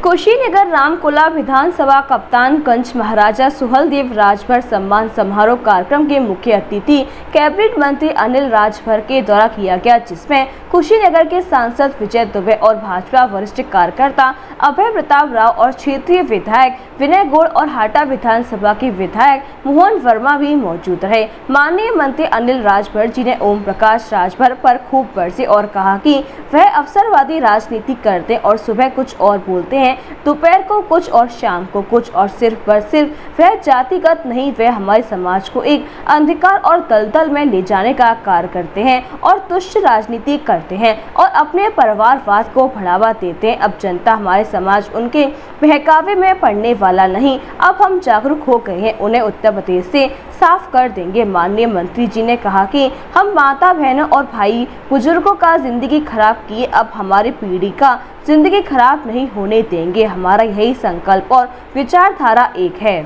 कुशीनगर रामकोला विधानसभा कप्तानगंज महाराजा सुहेलदेव राजभर सम्मान समारोह कार्यक्रम के मुख्य अतिथि कैबिनेट मंत्री अनिल राजभर के द्वारा किया गया, जिसमें कुशीनगर के सांसद विजय दुबे और भाजपा वरिष्ठ कार्यकर्ता अभय प्रताप राव और क्षेत्रीय विधायक विनय गौड़ और हाटा विधानसभा के विधायक मोहन वर्मा भी मौजूद रहे। माननीय मंत्री अनिल राजभर जी ने ओम प्रकाश राजभर पर खूब बरसे और कहा कि वह अवसरवादी राजनीति करते और सुबह कुछ और बोलते हैं, दोपहर को कुछ और शाम को कुछ, और सिर्फ व सिर्फ वह जातिगत नहीं, वह हमारे समाज को एक अंधकार और दलदल में ले जाने का कार्य करते हैं और तुच्छ राजनीति करते हैं और अपने परिवारवाद को बढ़ावा देते हैं। अब जनता, हमारे समाज उनके बहकावे में पड़ने वाला नहीं। अब हम जागरूक हो गए हैं, उन्हें उत्तर प्रदेश से साफ कर देंगे। माननीय मंत्री जी ने कहा कि हम माता बहनों और भाई बुजुर्गों का जिंदगी खराब किए, अब हमारी पीढ़ी का जिंदगी खराब नहीं होने देंगे। हमारा यही संकल्प और विचारधारा एक है।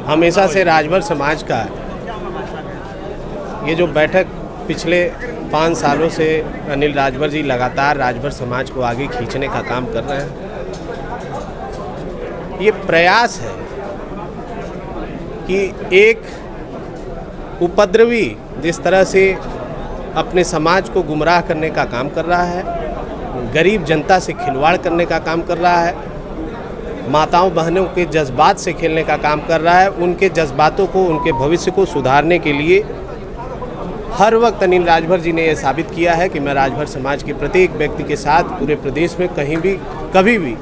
हमेशा से राजभर समाज का ये जो बैठक पिछले 5 सालों से अनिल राजभर जी लगातार राजभर समाज को आगे खींचने का काम कर रहे हैं। ये प्रयास है कि एक उपद्रवी जिस तरह से अपने समाज को गुमराह करने का काम कर रहा है, गरीब जनता से खिलवाड़ करने का काम कर रहा है, माताओं बहनों के जज्बात से खेलने का काम कर रहा है, उनके जज्बातों को, उनके भविष्य को सुधारने के लिए हर वक्त अनिल राजभर जी ने यह साबित किया है कि मैं राजभर समाज के प्रत्येक व्यक्ति के साथ पूरे प्रदेश में कहीं भी कभी भी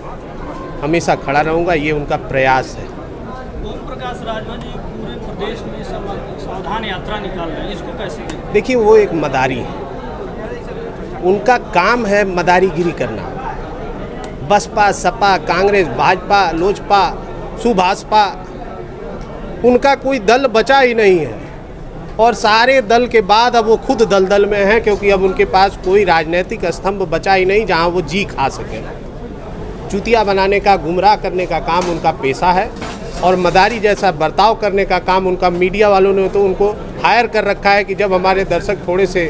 हमेशा खड़ा रहूँगा। ये उनका प्रयास है। ओम प्रकाश राजभर जी पूरे प्रदेश में सावधान यात्रा निकाल रहे हैं, इसको कैसे देखते? देखिए, वो एक मदारी है, उनका काम है मदारीगिरी करना। बसपा, सपा, कांग्रेस, भाजपा, लोजपा, सुभाषपा, उनका कोई दल बचा ही नहीं है और सारे दल के बाद अब वो खुद दलदल में हैं, क्योंकि अब उनके पास कोई राजनीतिक स्तंभ बचा ही नहीं जहां वो जी खा सके। चुतिया बनाने का, गुमराह करने का काम उनका पेशा है और मदारी जैसा बर्ताव करने का काम उनका मीडिया वालों ने तो उनको हायर कर रखा है कि जब हमारे दर्शक थोड़े से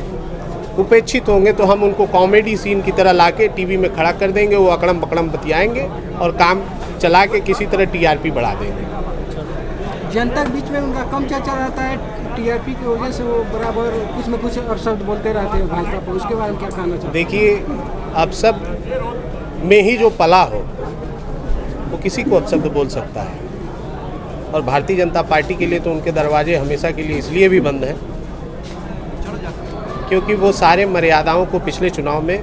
उपेक्षित होंगे तो हम उनको कॉमेडी सीन की तरह लाके टीवी में खड़ा कर देंगे, वो अकड़म बकड़म बतियाएंगे और काम चला के किसी तरह टीआरपी बढ़ा देंगे। जनता के बीच में उनका कम चर्चा रहता है, टीआरपी की वजह से वो बराबर कुछ न कुछ अपशब्द बोलते रहते हैं भाजपा को, उसके बारे में क्या कहना चाहते हैं? देखिए, अपशब्द में ही जो पला हो वो किसी को अपशब्द बोल सकता है और भारतीय जनता पार्टी के लिए तो उनके दरवाजे हमेशा के लिए इसलिए भी बंद हैं क्योंकि वो सारे मर्यादाओं को पिछले चुनाव में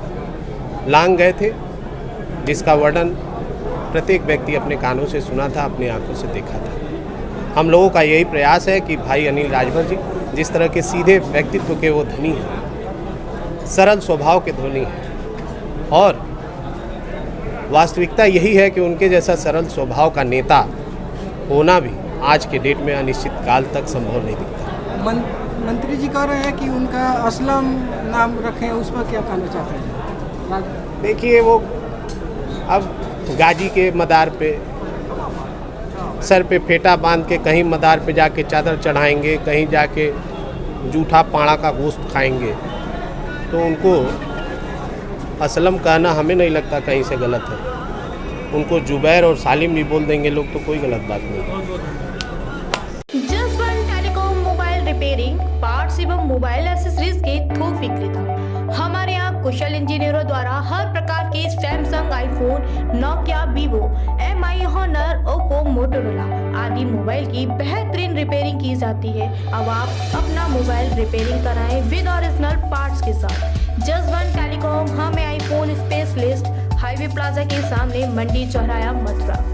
लांघ गए थे, जिसका वर्णन प्रत्येक व्यक्ति अपने कानों से सुना था, अपनी आंखों से देखा था। हम लोगों का यही प्रयास है कि भाई अनिल राजभर जी जिस तरह के सीधे व्यक्तित्व के वो धनी हैं, सरल स्वभाव के धनी हैं और वास्तविकता यही है कि उनके जैसा सरल स्वभाव का नेता होना भी आज के डेट में अनिश्चित काल तक संभव नहीं दिखता। मंत्री जी कह रहे हैं कि उनका असलम नाम रखें, उस पर क्या कहना चाहते हैं? देखिए, वो अब गाजी के मदार पे सर पे फेटा बांध के कहीं मदार पे जाके चादर चढ़ाएंगे, कहीं जाके जूठा पाड़ा का गोश्त खाएंगे, तो उनको असलम कहना हमें नहीं लगता कहीं से गलत है। उनको जुबैर और सालिम भी बोल देंगे लोग तो कोई गलत बात नहीं। रिपेयरिंग, पार्ट्स एवं मोबाइल एक्सेसरीज के थोक विक्रेता। हमारे यहाँ कुशल इंजीनियरों द्वारा हर प्रकार के Samsung, iPhone, Nokia, Vivo, Mi, Honor, Oppo, Motorola आदि मोबाइल की बेहतरीन रिपेयरिंग की जाती है। अब आप अपना मोबाइल रिपेयरिंग कराएं विद ओरिजिनल पार्ट्स के साथ। जसवंत टेलीकॉम, हमें आईफोन स्पेशलिस्ट, हाईवे प्लाजा के सामने, मंडी चौराया, मथुरा।